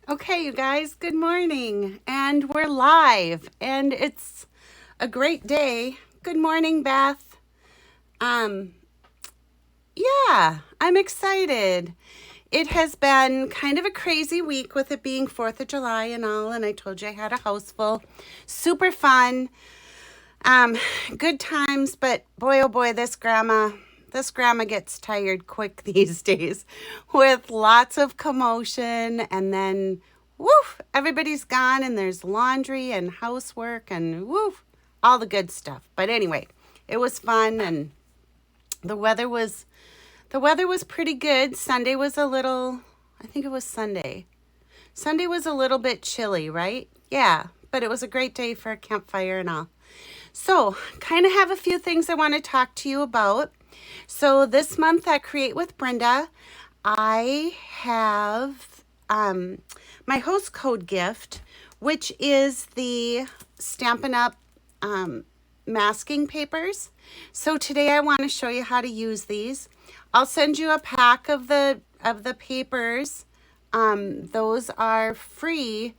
Okay, you guys, good morning. And we're live, and it's a great day. Good morning, Beth. Um, yeah, I'm excited. It has been kind of a crazy week with it being 4th of July and all, and I told you I had a house full. Super fun. Um, Good times, but boy, oh boy, this grandma gets tired quick these days with lots of commotion, and then woof, everybody's gone and there's laundry and housework and woof, all the good stuff. But anyway, it was fun, and the weather was the weather was pretty good. Sunday was a little, I think it was Sunday. Sunday was a little bit chilly, right? Yeah, but it was a great day for a campfire and all. So, kind of have a few things I want to talk to you about. So, this month at Create with Brenda, I have my host code gift, which is the Stampin' Up masking papers. So, today I want to show you how to use these. I'll send you a pack of the papers. Those are free.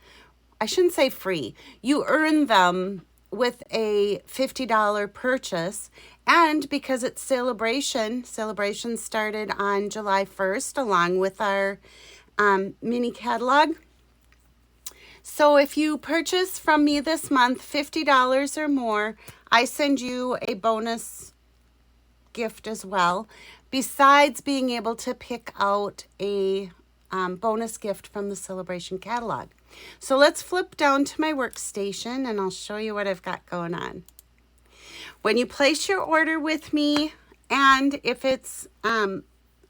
I shouldn't say free. You earn them with a $50 purchase. And because it's celebration started on July 1st along with our mini catalog. So if you purchase from me this month $50 or more, I send you a bonus gift as well, besides being able to pick out a bonus gift from the celebration catalog. So let's flip down to my workstation and I'll show you what I've got going on. When you place your order with me, and if it's under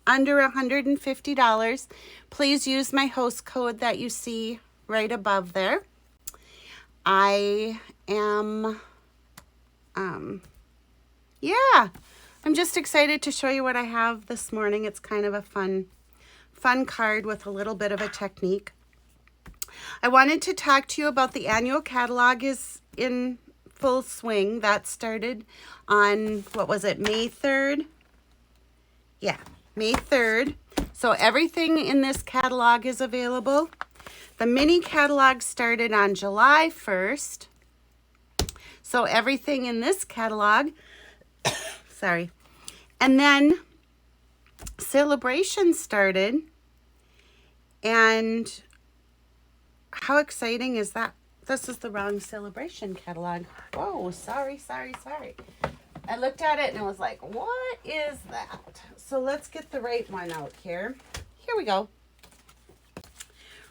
$150, please use my host code that you see right above there. I am, I'm just excited to show you what I have this morning. It's kind of a fun card with a little bit of a technique. I wanted to talk to you about the annual catalog is in full swing. That started on, May 3rd? Yeah, May 3rd. So everything in this catalog is available. The mini catalog started on July 1st. So everything in this catalog, sorry. And then celebration started, and how exciting is that? This is the wrong celebration catalog. Whoa, sorry. I looked at it and I was like, what is that? So let's get the right one out here. Here we go.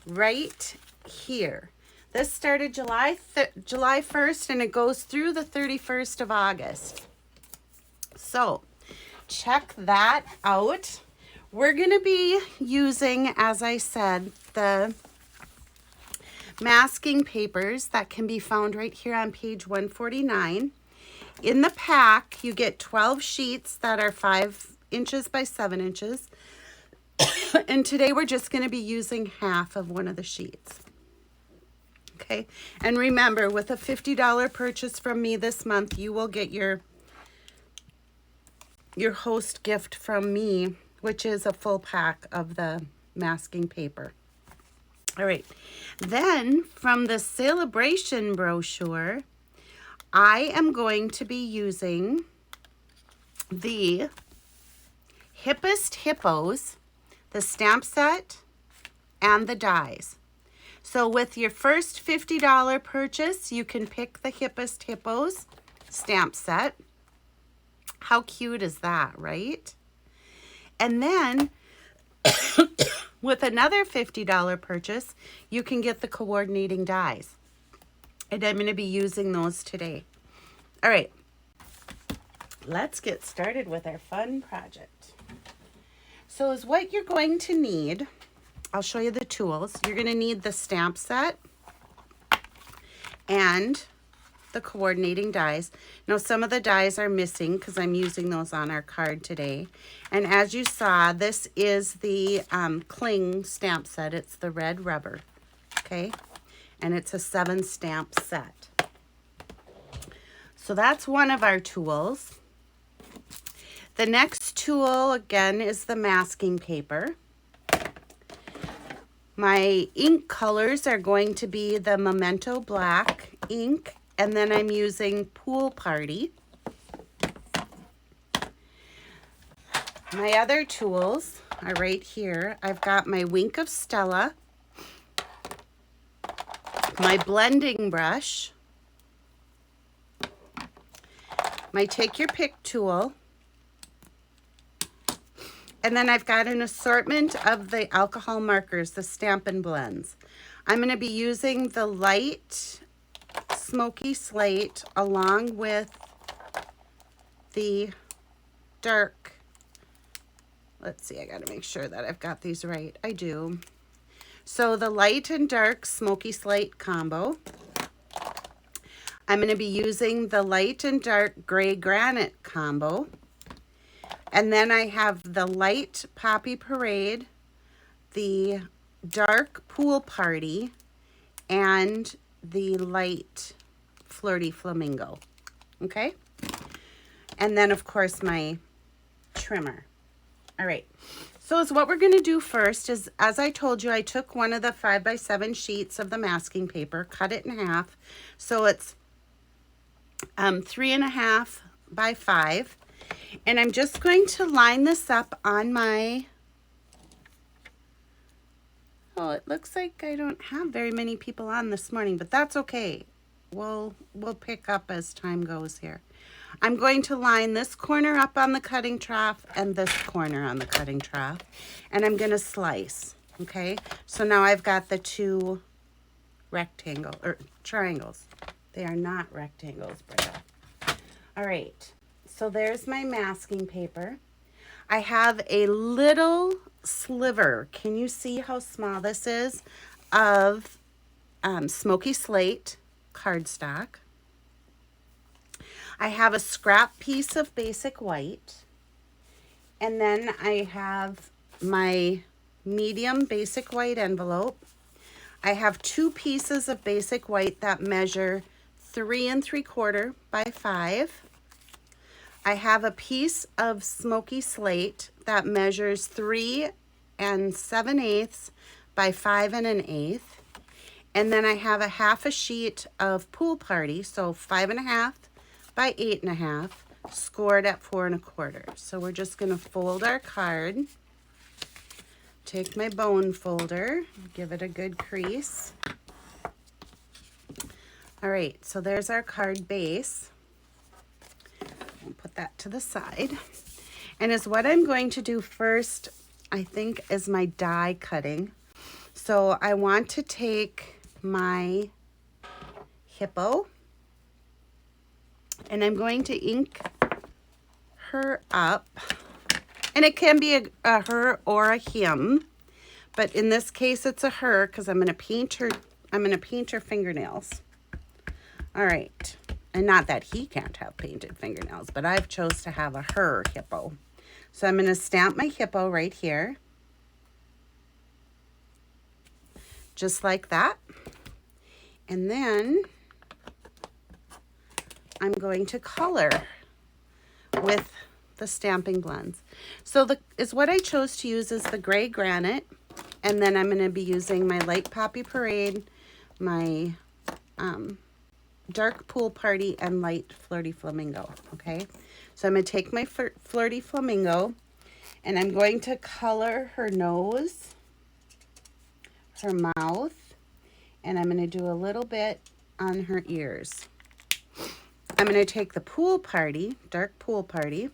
Right here. This started July 1st and it goes through the 31st of August. So check that out. We're going to be using, as I said, the masking papers that can be found right here on page 149. In the pack, you get 12 sheets that are 5 inches by 7 inches. And today we're just going to be using half of one of the sheets. Okay, and remember, with a $50 purchase from me this month, you will get your host gift from me, which is a full pack of the masking paper. All right, then from the celebration brochure, I am going to be using the Hippest Hippos, the stamp set, and the dies. So with your first $50 purchase, you can pick the Hippest Hippos stamp set. How cute is that, right? And then with another $50 purchase, you can get the coordinating dies. And I'm going to be using those today. All right, let's get started with our fun project. So is what you're going to need, I'll show you the tools. You're going to need the stamp set and the coordinating dies. Now some of the dies are missing because I'm using those on our card today. And as you saw, this is the cling stamp set. It's the red rubber, okay? And it's a 7 stamp set. So that's one of our tools. The next tool, again, is the masking paper. My ink colors are going to be the Memento Black ink, and then I'm using Pool Party. My other tools are right here. I've got my Wink of Stella, my blending brush, my Take Your Pick tool, and then I've got an assortment of the alcohol markers, the Stampin' Blends. I'm going to be using the light smoky slate along with the dark. Let's see, I got to make sure that I've got these right. I do. So the light and dark smoky slate combo. I'm going to be using the light and dark gray granite combo. And then I have the light Poppy Parade, the dark Pool Party, and the light Flirty Flamingo. Okay? And then, of course, my trimmer. All right. So what we're going to do first is, as I told you, I took one of the 5x7 sheets of the masking paper, cut it in half. So it's 3.5 by 5. And I'm just going to line this up on my, oh, it looks like I don't have very many people on this morning, but that's okay. We'll pick up as time goes here. I'm going to line this corner up on the cutting trough and this corner on the cutting trough, and I'm going to slice, okay? So now I've got the two triangles. They are not rectangles, Brenda. All right. So there's my masking paper. I have a little sliver. Can you see how small this is? Of smoky slate cardstock. I have a scrap piece of basic white. And then I have my medium basic white envelope. I have 2 pieces of basic white that measure 3 3/4 by 5. I have a piece of smoky slate that measures 3 7/8 by 5 1/8. And then I have a half a sheet of Pool Party, so 5.5 by 8.5, scored at 4 1/4. So we're just going to fold our card. Take my bone folder, give it a good crease. All right, so there's our card base. I'll put that to the side. And is what I'm going to do first, I think, is my die cutting. So I want to take my hippo and I'm going to ink her up. And it can be a her or a him, but in this case it's a her because I'm going to paint her fingernails. All right. And not that he can't have painted fingernails, but I've chose to have a her hippo. So I'm going to stamp my hippo right here. Just like that. And then I'm going to color with the Stampin' Blends. So what I chose to use is the gray granite, and then I'm going to be using my light Poppy Parade, my dark Pool Party, and light Flirty Flamingo. Okay, so I'm going to take my Flirty Flamingo and I'm going to color her nose, her mouth, and I'm going to do a little bit on her ears. I'm going to take the Pool Party, dark Pool Party,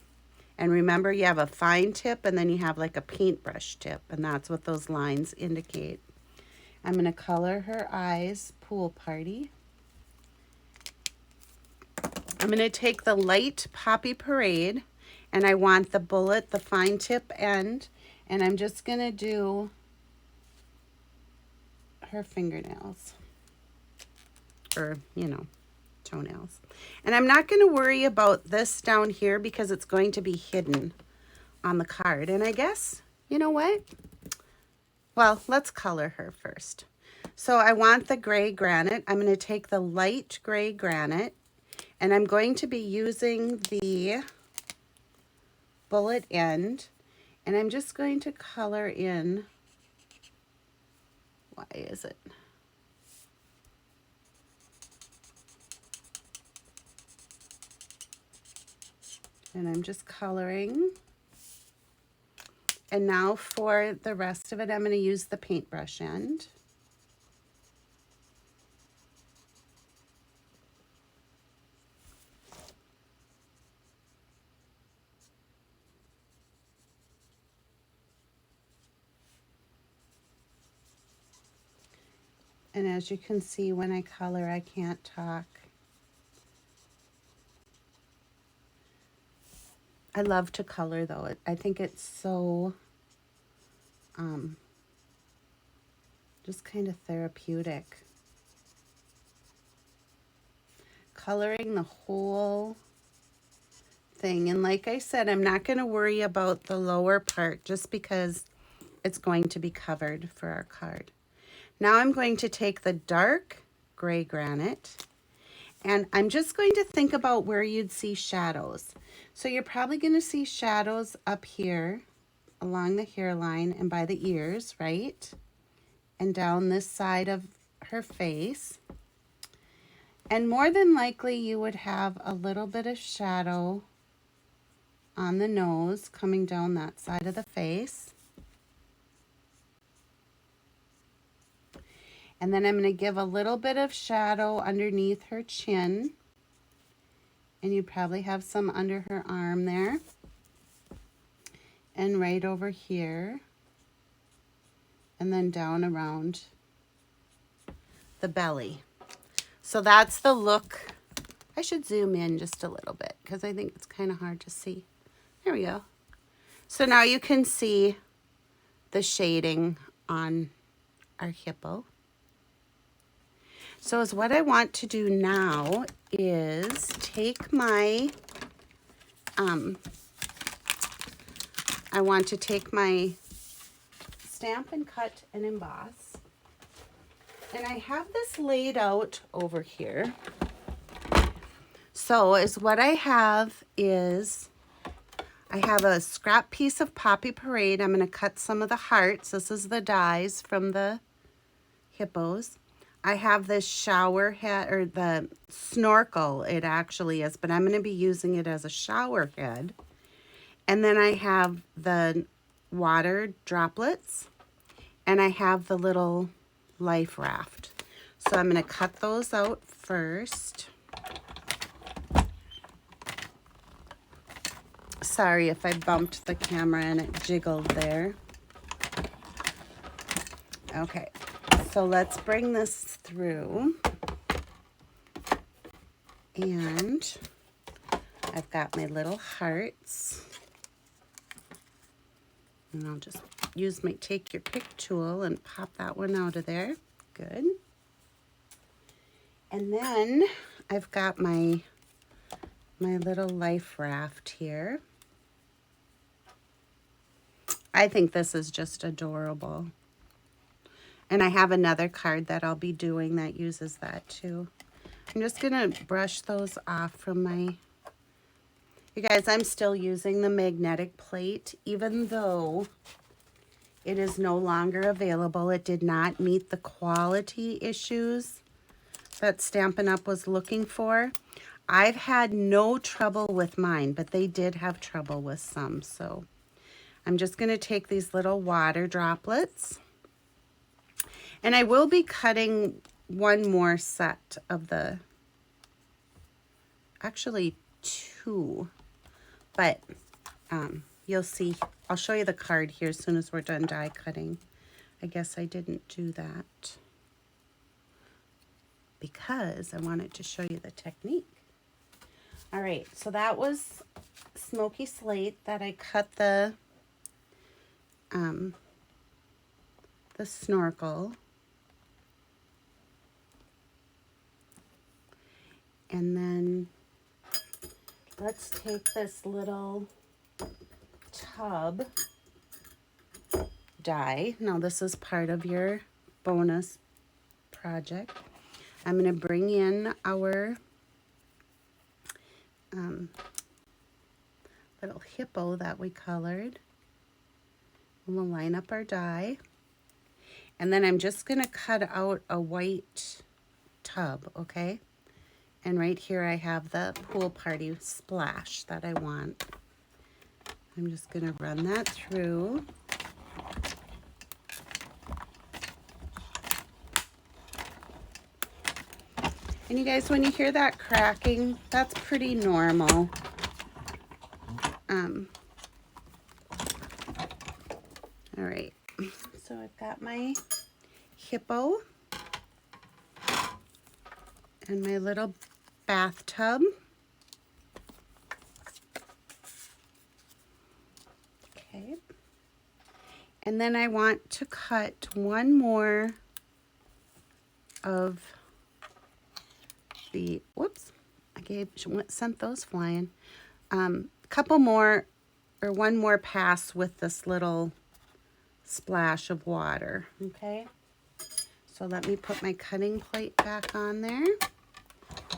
and remember you have a fine tip and then you have like a paintbrush tip, and that's what those lines indicate. I'm going to color her eyes, Pool Party. I'm going to take the light Poppy Parade, and I want the bullet, the fine tip end, and I'm just going to do her fingernails, or, toenails. And I'm not going to worry about this down here because it's going to be hidden on the card. And I guess, you know what? Well, let's color her first. So I want the gray granite. I'm going to take the light gray granite, and I'm going to be using the bullet end, and I'm just going to color in Why is it? And I'm just coloring. And now for the rest of it, I'm going to use the paintbrush end. And as you can see, when I color, I can't talk. I love to color though. I think it's so just kind of therapeutic. Coloring the whole thing. And like I said, I'm not going to worry about the lower part just because it's going to be covered for our card. Now I'm going to take the dark gray granite and I'm just going to think about where you'd see shadows. So you're probably going to see shadows up here along the hairline and by the ears, right? And down this side of her face. And more than likely you would have a little bit of shadow on the nose coming down that side of the face. And then I'm going to give a little bit of shadow underneath her chin. And you probably have some under her arm there. And right over here. And then down around the belly. So that's the look. I should zoom in just a little bit because I think it's kind of hard to see. There we go. So now you can see the shading on our hippo. So what I want to do now is take my, I want to take my Stamp and Cut and Emboss. And I have this laid out over here. So what I have is, I have a scrap piece of Poppy Parade. I'm going to cut some of the hearts. This is the dies from the hippos. I have this shower head, or the snorkel it actually is, but I'm going to be using it as a shower head. And then I have the water droplets, and I have the little life raft. So I'm going to cut those out first. Sorry if I bumped the camera and it jiggled there. Okay. So let's bring this through, and I've got my little hearts, and I'll just use my take your pick tool and pop that one out of there. Good. And then I've got my little life raft here. I think this is just adorable. And I have another card that I'll be doing that uses that too. I'm just going to brush those off from my... You guys, I'm still using the magnetic plate, even though it is no longer available. It did not meet the quality issues that Stampin' Up! Was looking for. I've had no trouble with mine, but they did have trouble with some. So I'm just going to take these little water droplets. And I will be cutting one more set of the, actually two, but you'll see, I'll show you the card here as soon as we're done die cutting. I guess I didn't do that because I wanted to show you the technique. All right, so that was Smoky Slate that I cut the snorkel. And then let's take this little tub die. Now this is part of your bonus project. I'm going to bring in our little hippo that we colored. And we'll line up our die. And then I'm just going to cut out a white tub, okay? And right here I have the pool party splash that I want. I'm just going to run that through. And you guys, when you hear that cracking, that's pretty normal. All right, so I've got my hippo and my little bathtub. Okay. And then I want to cut one more of the, whoops, sent those flying. Couple more, or one more pass with this little splash of water, okay? So let me put my cutting plate back on there.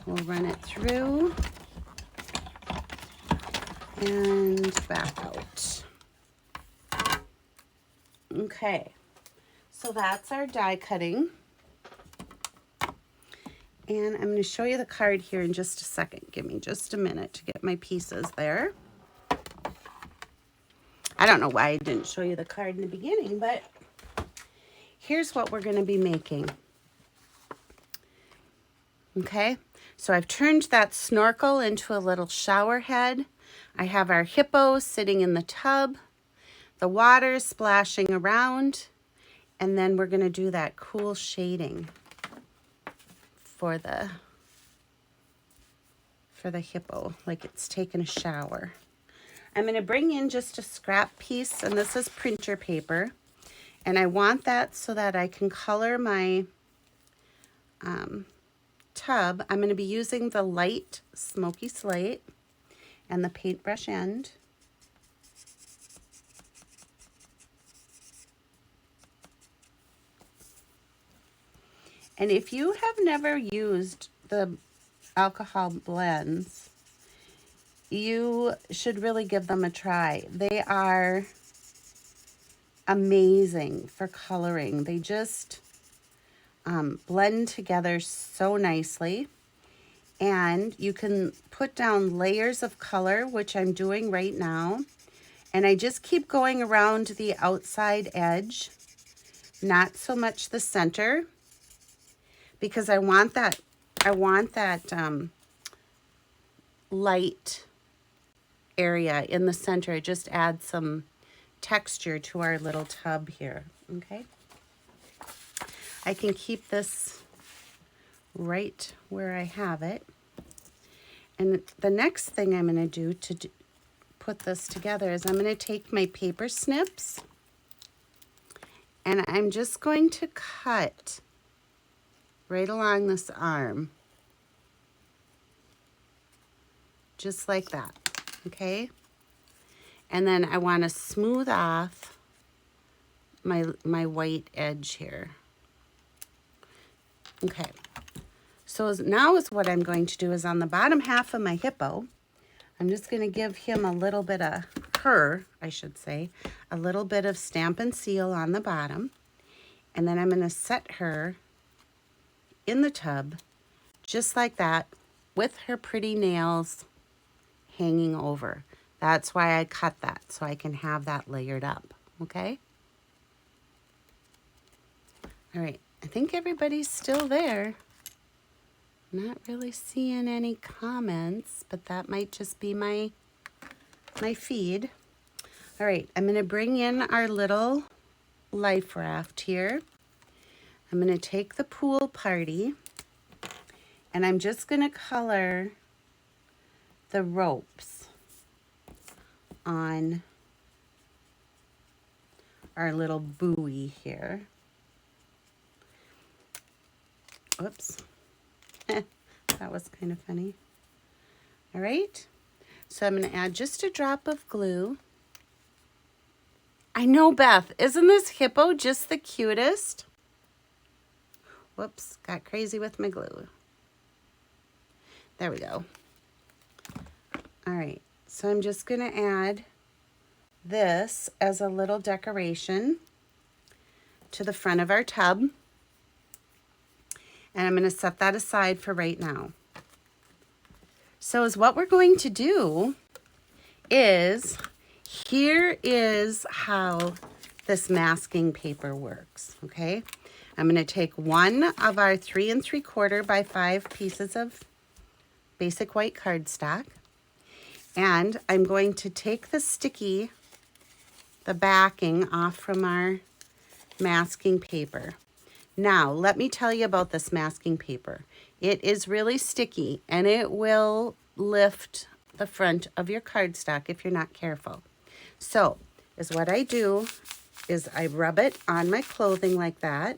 We'll run it through and back out. Okay, so that's our die cutting. And I'm going to show you the card here in just a second. Give me just a minute to get my pieces there. I don't know why I didn't show you the card in the beginning, but here's what we're going to be making. Okay, so I've turned that snorkel into a little shower head. I have our hippo sitting in the tub. The water is splashing around. And then we're going to do that cool shading for the hippo, like it's taken a shower. I'm going to bring in just a scrap piece, and this is printer paper, and I want that so that I can color my tub. I'm going to be using the light smoky slate and the paintbrush end. And if you have never used the alcohol blends, you should really give them a try. They are amazing for coloring. They just blend together so nicely. And you can put down layers of color, which I'm doing right now. And I just keep going around the outside edge, not so much the center, because I want that light area in the center. It just adds some texture to our little tub here, okay? I can keep this right where I have it. And the next thing I'm going to do to put this together is I'm going to take my paper snips and I'm just going to cut right along this arm, just like that, okay? And then I want to smooth off my white edge here. Okay, so now is what I'm going to do is on the bottom half of my hippo, I'm just going to give him a little bit of, I should say, a little bit of Stampin' Seal on the bottom. And then I'm going to set her in the tub, just like that, with her pretty nails hanging over. That's why I cut that, so I can have that layered up, okay? All right, I think everybody's still there. Not really seeing any comments, but that might just be my feed. All right, I'm gonna bring in our little life raft here. I'm gonna take the pool party, and I'm just gonna color the ropes on our little buoy here. Whoops. That was kind of funny. All right, so I'm going to add just a drop of glue. I know, Beth, isn't this hippo just the cutest? Whoops, got crazy with my glue. There we go. All right, so I'm just going to add this as a little decoration to the front of our tub. And I'm going to set that aside for right now. So is what we're going to do is, here is how this masking paper works, okay? I'm going to take one of our 3 3/4 by 5 pieces of basic white cardstock, and I'm going to take the backing off from our masking paper. Now, let me tell you about this masking paper. It is really sticky, and it will lift the front of your cardstock if you're not careful. So, what I do is I rub it on my clothing like that,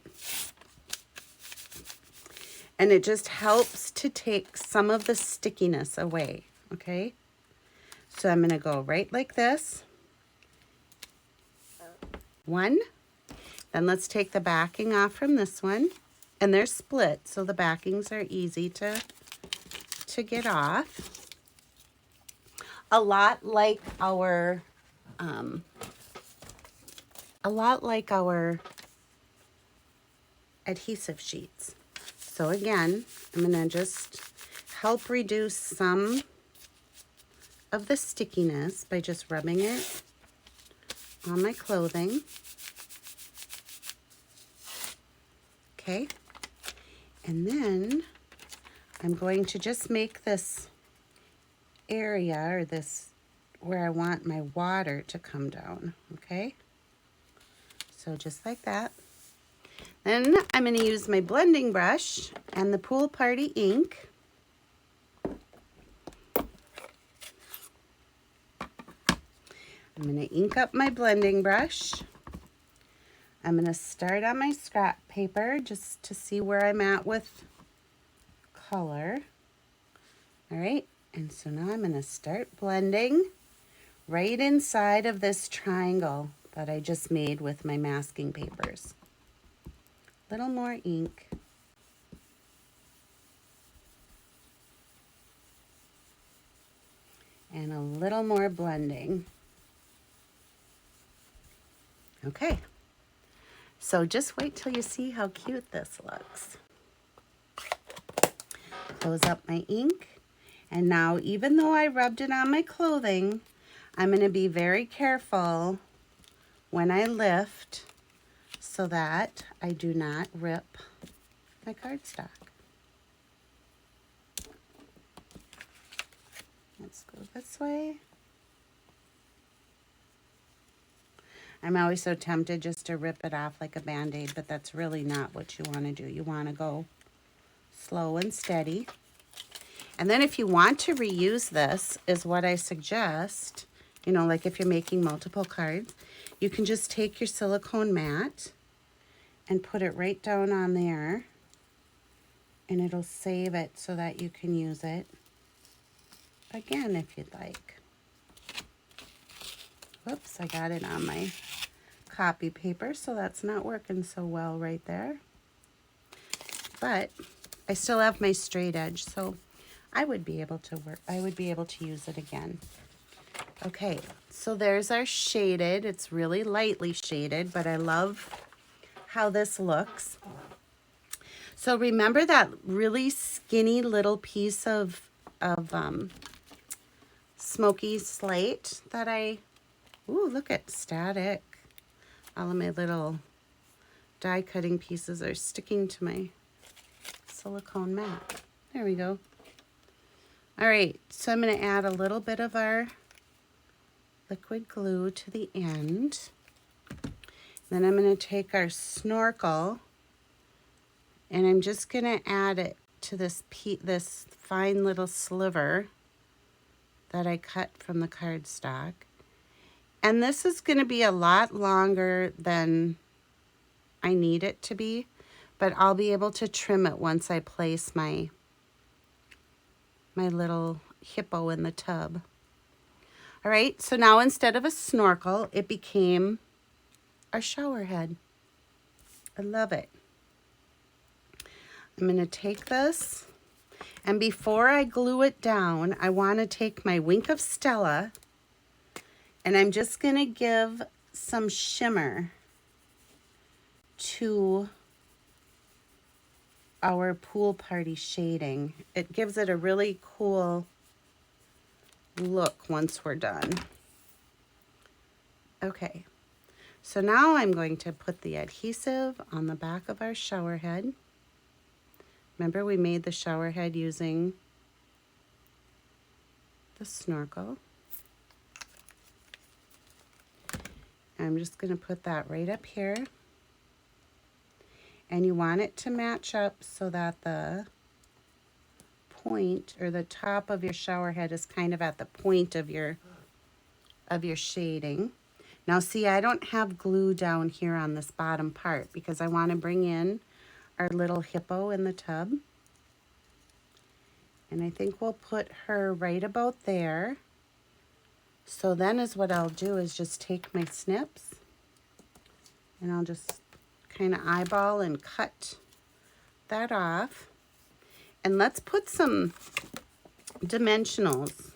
and it just helps to take some of the stickiness away, okay? So I'm going to go right like this. One. Then let's take the backing off from this one. And they're split, so the backings are easy to get off. A lot like our adhesive sheets. So again, I'm going to just help reduce some of the stickiness by just rubbing it on my clothing. Okay, and then I'm going to just make this area, or this where I want my water to come down, okay? So just like that. Then I'm going to use my blending brush and the Pool Party ink. I'm going to ink up my blending brush. I'm going to start on my scrap paper just to see where I'm at with color. All right, and so now I'm going to start blending right inside of this triangle that I just made with my masking papers. A little more ink. And a little more blending. Okay. So just wait till you see how cute this looks. Close up my ink. And now, even though I rubbed it on my clothing, I'm going to be very careful when I lift so that I do not rip my cardstock. Let's go this way. I'm always so tempted just to rip it off like a Band-Aid, but that's really not what you want to do. You want to go slow and steady. And then if you want to reuse this, is what I suggest, you know, like if you're making multiple cards, you can just take your silicone mat and put it right down on there, and it'll save it so that you can use it again if you'd like. Whoops, I got it on my copy paper, so that's not working so well right there. But I still have my straight edge, so I would be able to use it again. Okay, so there's our shaded. It's really lightly shaded, but I love how this looks. So remember that really skinny little piece of smoky slate that ooh, look at static. All of my little die cutting pieces are sticking to my silicone mat. There we go. All right, so I'm going to add a little bit of our liquid glue to the end. Then I'm going to take our snorkel, and I'm just going to add it to this fine little sliver that I cut from the cardstock. And this is going to be a lot longer than I need it to be, but I'll be able to trim it once I place my little hippo in the tub. All right, so now instead of a snorkel, it became our shower head. I love it. I'm going to take this, and before I glue it down, I want to take my Wink of Stella, and I'm just going to give some shimmer to our pool party shading. It gives it a really cool look once we're done. Okay, so now I'm going to put the adhesive on the back of our shower head. Remember, we made the shower head using the snorkel. I'm just going to put that right up here. And you want it to match up so that the point or the top of your shower head is kind of at the point of your shading. Now see, I don't have glue down here on this bottom part because I want to bring in our little hippo in the tub. And I think we'll put her right about there. So then is what I'll do is just take my snips and I'll just kind of eyeball and cut that off. And let's put some dimensionals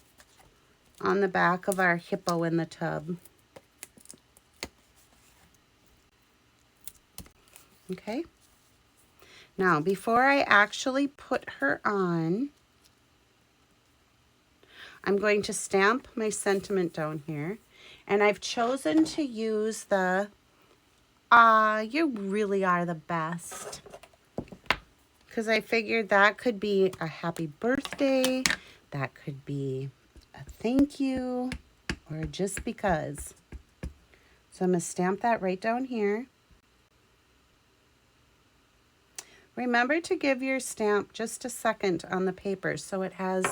on the back of our hippo in the tub. Okay. Now, before I actually put her on, I'm going to stamp my sentiment down here. And I've chosen to use the, you really are the best. Because I figured that could be a happy birthday, that could be a thank you, or just because. So I'm going to stamp that right down here. Remember to give your stamp just a second on the paper so it has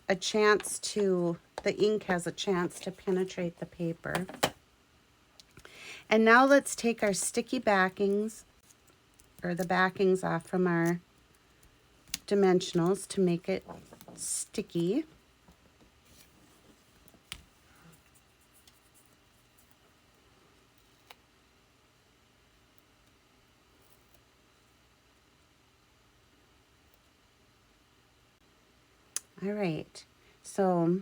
a chance to, the ink has a chance to penetrate the paper. And now let's take our sticky backings, or the backings off from our dimensionals to make it sticky. All right, so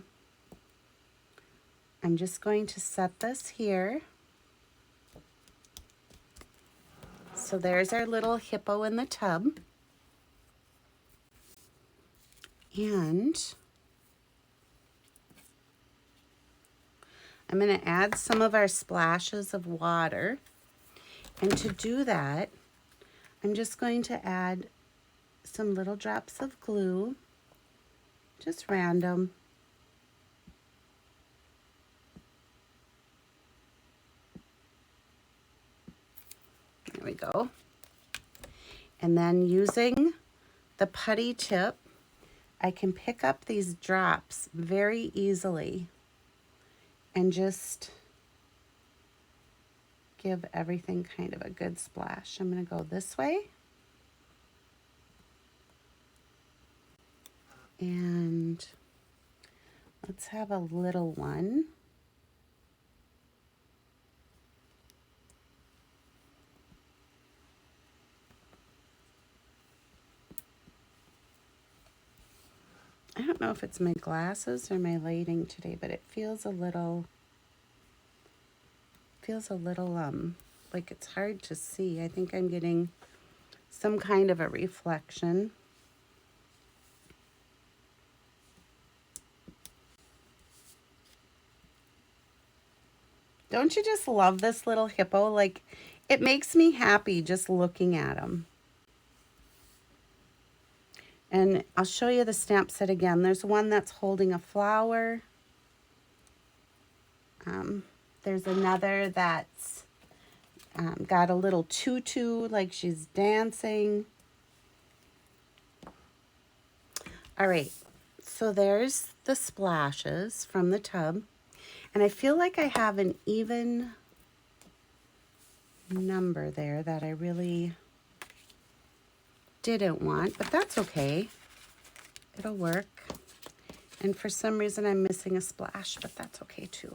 I'm just going to set this here. So there's our little hippo in the tub. And I'm going to add some of our splashes of water. And to do that, I'm just going to add some little drops of glue. Just random. There we go. And then using the putty tip, I can pick up these drops very easily and just give everything kind of a good splash. I'm going to go this way. And let's have a little one. I don't know if it's my glasses or my lighting today, but it feels a little like it's hard to see. I think I'm getting some kind of a reflection. Don't you just love this little hippo? Like, it makes me happy just looking at him. And I'll show you the stamp set again. There's one that's holding a flower. There's another that's got a little tutu, like she's dancing. All right, so there's the splashes from the tub. And I feel like I have an even number there that I really didn't want, but that's okay. It'll work. And for some reason I'm missing a splash, but that's okay too.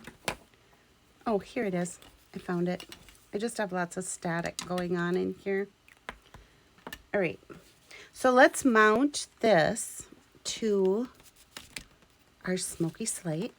Oh, here it is. I found it. I just have lots of static going on in here. All right, so let's mount this to our smoky slate.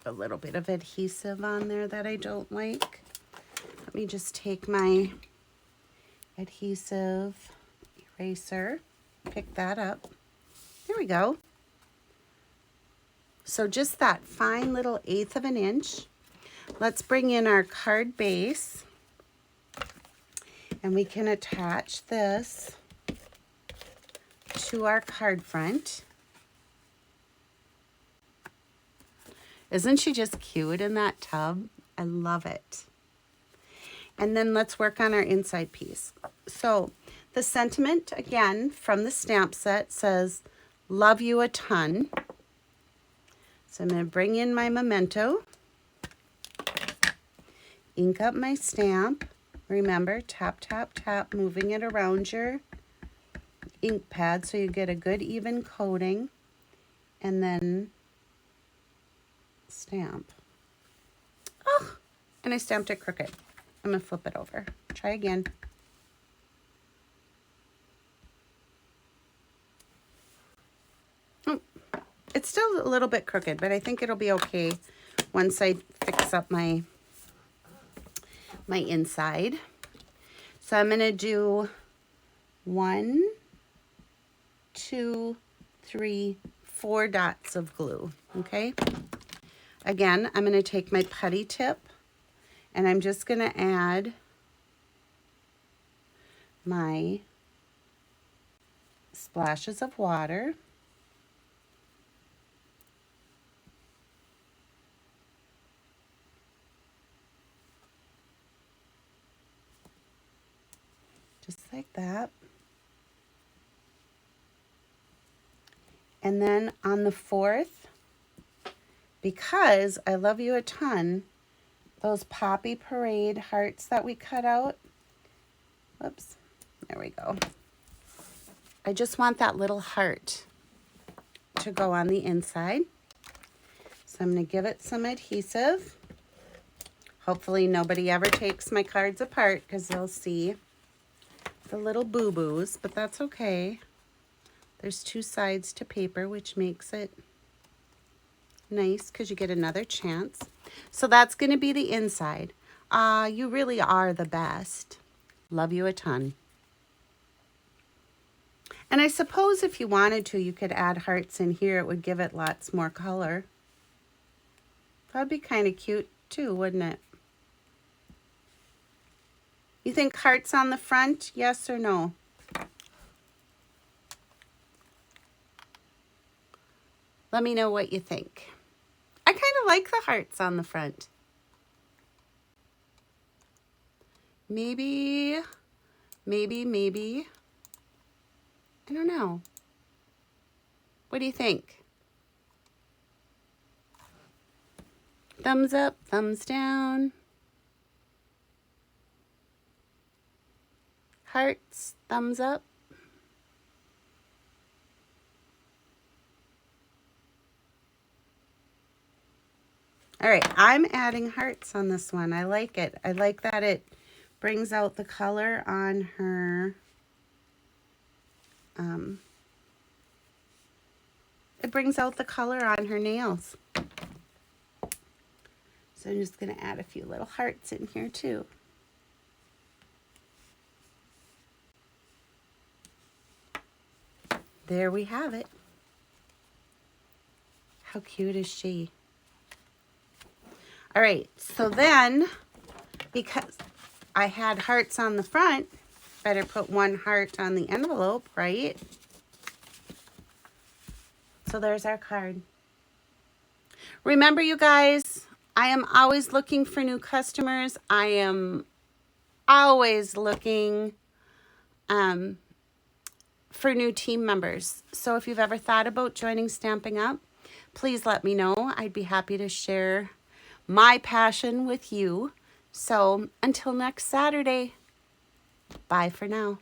a little bit of adhesive on there that I don't like. Let me just take my adhesive eraser, pick that up. There we go. So just that fine little 1/8 of an inch. Let's bring in our card base, and we can attach this to our card front. Isn't she just cute in that tub? I love it. And then let's work on our inside piece. So the sentiment, again, from the stamp set says, love you a ton. So I'm going to bring in my memento, ink up my stamp. Remember, tap, tap, tap, moving it around your ink pad so you get a good even coating, and then stamp. Oh, and I stamped it crooked. I'm going to flip it over. Try again. Oh, it's still a little bit crooked, but I think it'll be okay once I fix up my inside. So I'm going to do 1, 2, 3, 4 dots of glue, okay? Again, I'm going to take my putty tip, and I'm just going to add my splashes of water. Just like that. And then on the 4th, because I love you a ton, those Poppy Parade hearts that we cut out, whoops, there we go. I just want that little heart to go on the inside. So I'm going to give it some adhesive. Hopefully nobody ever takes my cards apart because they'll see the little boo-boos, but that's okay. There's 2 sides to paper, which makes it nice because you get another chance. So that's going to be the inside. You really are the best. Love you a ton. And I suppose if you wanted to, you could add hearts in here. It would give it lots more color. That'd be kind of cute too, wouldn't it? You think hearts on the front, yes or no? Let me know what you think. I kind of like the hearts on the front. Maybe. I don't know. What do you think? Thumbs up, thumbs down. Hearts, thumbs up. All right, I'm adding hearts on this one. I like it. I like that it brings out the color on her. It brings out the color on her nails. So I'm just going to add a few little hearts in here too. There we have it. How cute is she? All right, so then, because I had hearts on the front, better put 1 heart on the envelope, right? So there's our card. Remember, you guys, I am always looking for new customers. I am always looking for new team members. So if you've ever thought about joining Stampin' Up, please let me know. I'd be happy to share my passion with you. So until next Saturday, bye for now.